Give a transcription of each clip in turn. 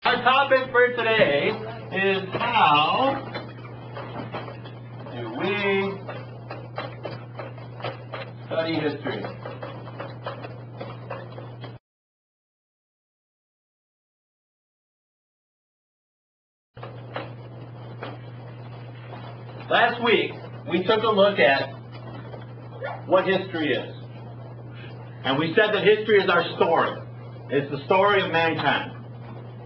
Our topic for today is how do we study history? Last week, we took a look at what history is. And we said that history is our story. It's the story of mankind.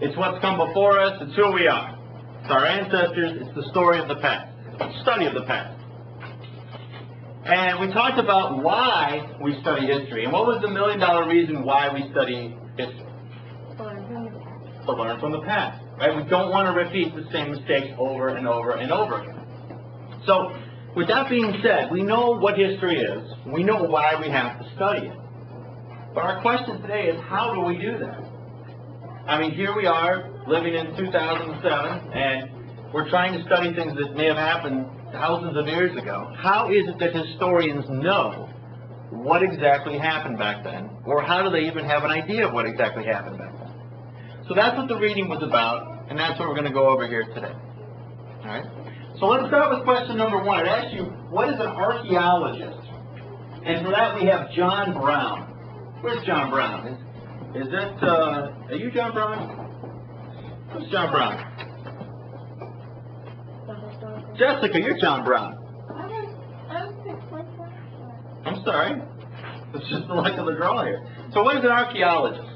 It's what's come before us. It's who we are. It's our ancestors. It's the story of the past. It's the study of the past. And we talked about why we study history. And what was the million-dollar reason why we study history? To learn from the past. Right? We don't want to repeat the same mistakes over and over and over again. So, with that being said, we know what history is. We know why we have to study it. But our question today is, how do we do that? I mean, here we are, living in 2007, and we're trying to study things that may have happened thousands of years ago. How is it that historians know what exactly happened back then? Or how do they even have an idea of what exactly happened back then? So that's what the reading was about, and that's what we're going to go over here today. All right? So let's start with question number one. It asks you, what is an archaeologist? And for that we have John Brown. Where's John Brown? Is that, are you John Brown? Who's John Brown? Jessica, you're John Brown. I'm sorry. It's just the luck of the draw here. So what is an archaeologist?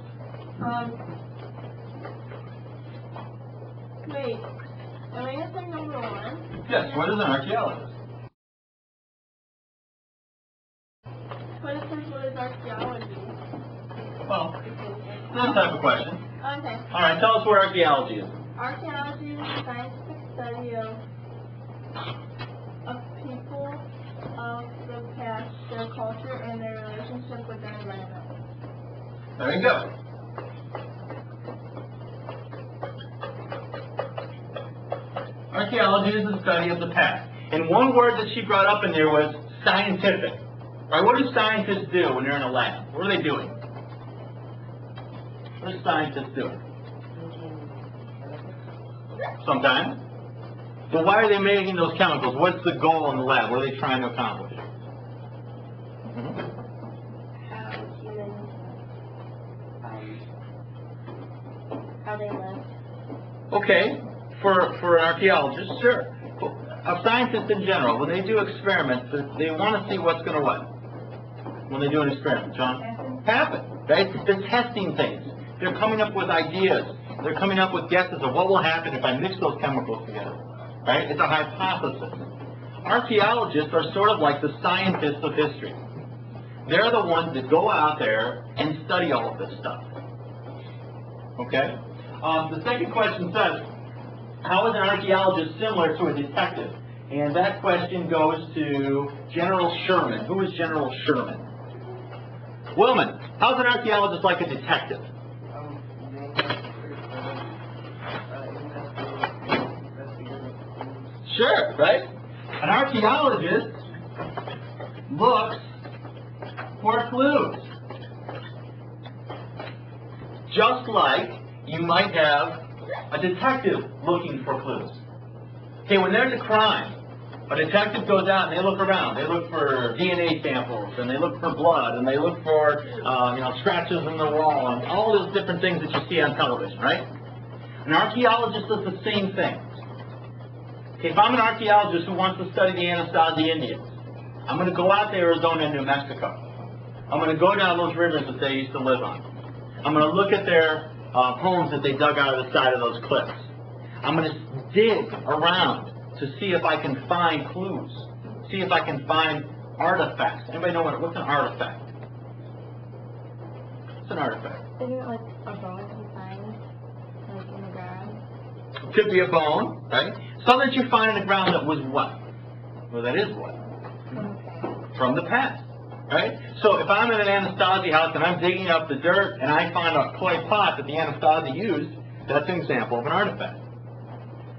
Wait. Am I answering number one? Yes, what is an archaeologist? What is archaeology? Well, that type of question. Okay. All right, tell us where archaeology is. Archaeology is a scientific study of people, of the past, their culture, and their relationship with their environment. There you go. Archaeology is the study of the past. And one word that she brought up in there was scientific. Right? What do scientists do when they're in a lab? What are they doing? What are scientists doing? Sometimes. But why are they making those chemicals? What's the goal in the lab? What are they trying to accomplish? How they live. Okay. For an archaeologist, sure. A scientist in general, when they do experiments, they want to see what's going to what? When they do an experiment, John? Happen. Right? They're testing things. They're coming up with ideas. They're coming up with guesses of what will happen if I mix those chemicals together. Right? It's a hypothesis. Archaeologists are sort of like the scientists of history. They're the ones that go out there and study all of this stuff. Okay? The second question says, how is an archaeologist similar to a detective? And that question goes to General Sherman. Who is General Sherman? Wilman, how's an archaeologist like a detective? Sure, right? An archaeologist looks for clues. Just like you might have a detective looking for clues. Okay, when there's a crime, a detective goes out and they look around. They look for DNA samples, and they look for blood, and they look for scratches in the wall, and all those different things that you see on television, right? An archaeologist does the same thing. Okay, if I'm an archaeologist who wants to study the Anasazi Indians, I'm going to go out to Arizona and New Mexico. I'm going to go down those rivers that they used to live on. I'm going to look at their homes that they dug out of the side of those cliffs. I'm going to dig around to see if I can find clues, see if I can find artifacts. Anybody know what's an artifact? What's an artifact? Isn't it like a bone you find, like in the ground? It could be a bone, right? Something that you find in the ground that was what? Well, that is what? From the past. Right? So if I'm in an Anasazi house and I'm digging up the dirt and I find a clay pot that the Anasazi used, that's an example of an artifact.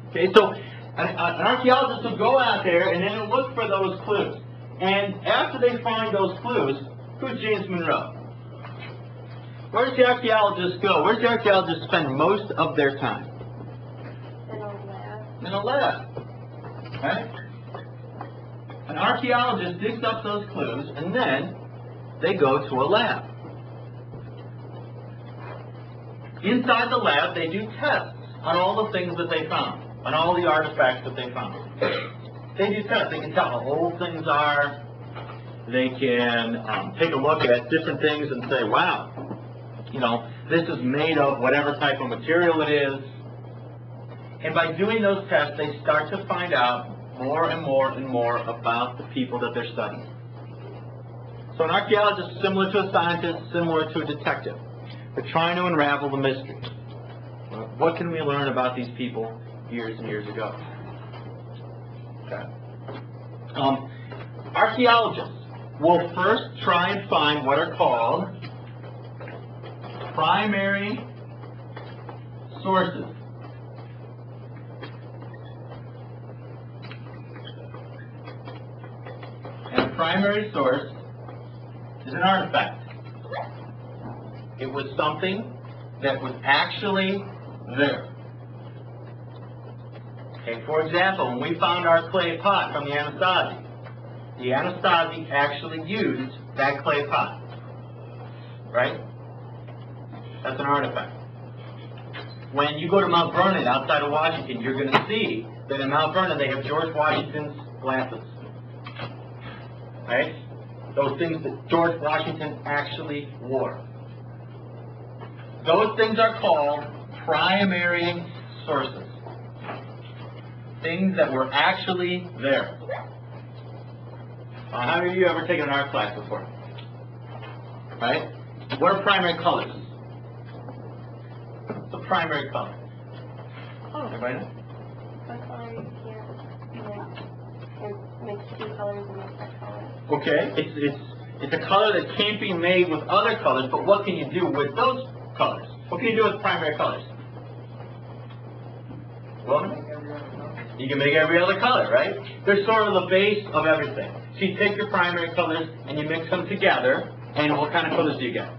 Okay, so an archaeologist will go out there and then look for those clues. And after they find those clues, who's James Monroe? Where does the archaeologist go? Where does the archaeologist spend most of their time? In a lab. In a lab. Right? An archaeologist digs up those clues and then they go to a lab. Inside the lab, they do tests on all the things that they found, on all the artifacts that they found. They do tests. They can tell how old things are. They can take a look at different things and say, wow, you know, this is made of whatever type of material it is. And by doing those tests, they start to find out more and more and more about the people that they're studying. So an archaeologist is similar to a scientist, similar to a detective. They're trying to unravel the mystery. What can we learn about these people years and years ago? Okay. Archaeologists will first try and find what are called primary sources. And a primary source is an artifact. It was something that was actually there. Okay, for example, when we found our clay pot from the Anastasi actually used that clay pot. Right? That's an artifact. When you go to Mount Vernon outside of Washington, you're going to see that in Mount Vernon they have George Washington's glasses. Right? Those things that George Washington actually wore. Those things are called primary sources. Things that were actually there. How many of you ever taken an art class before? Right? What are primary colors? What's the primary color? Oh. Everybody know? The color you can't mix two colors and make that color. Okay, it's a color that can't be made with other colors, but what can you do with those colors? What can you do with primary colors? Well, you can make every other color, right? They're sort of the base of everything. So you take your primary colors and you mix them together, and what kind of colors do you get?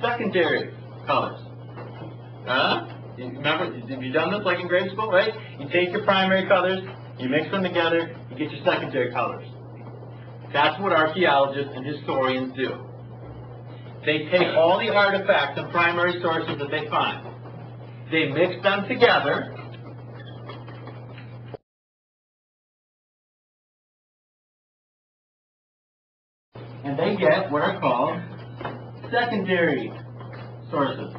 Secondary colors. You remember, have you done this like in grade school, right? You take your primary colors, you mix them together, you get your secondary colors. That's what archaeologists and historians do. They take all the artifacts and primary sources that they find. They mix them together, and they get what are called secondary sources.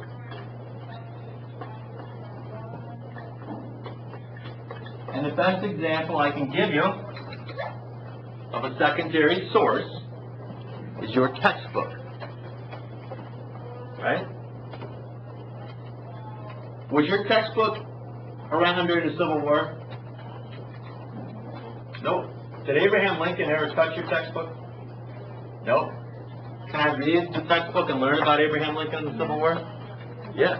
And the best example I can give you of a secondary source is your textbook. Right? Was your textbook around during the Civil War? Nope. Did Abraham Lincoln ever touch your textbook? Nope. Can I read the textbook and learn about Abraham Lincoln and the Civil War? Yes.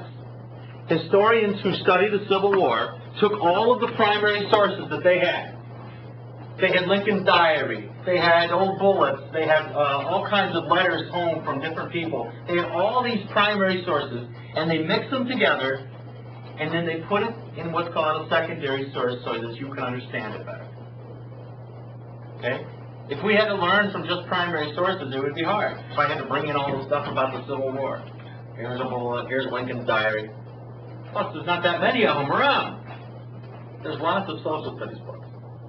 Historians who study the Civil War took all of the primary sources that they had. They had Lincoln's diary. They had old bullets. They had all kinds of letters home from different people. They had all these primary sources, and they mixed them together, and then they put it in what's called a secondary source so that you can understand it better. Okay? If we had to learn from just primary sources, it would be hard. If I had to bring in all the stuff about the Civil War. Here's a bullet. Here's Lincoln's diary. Plus, there's not that many of them around. There's lots of social studies books.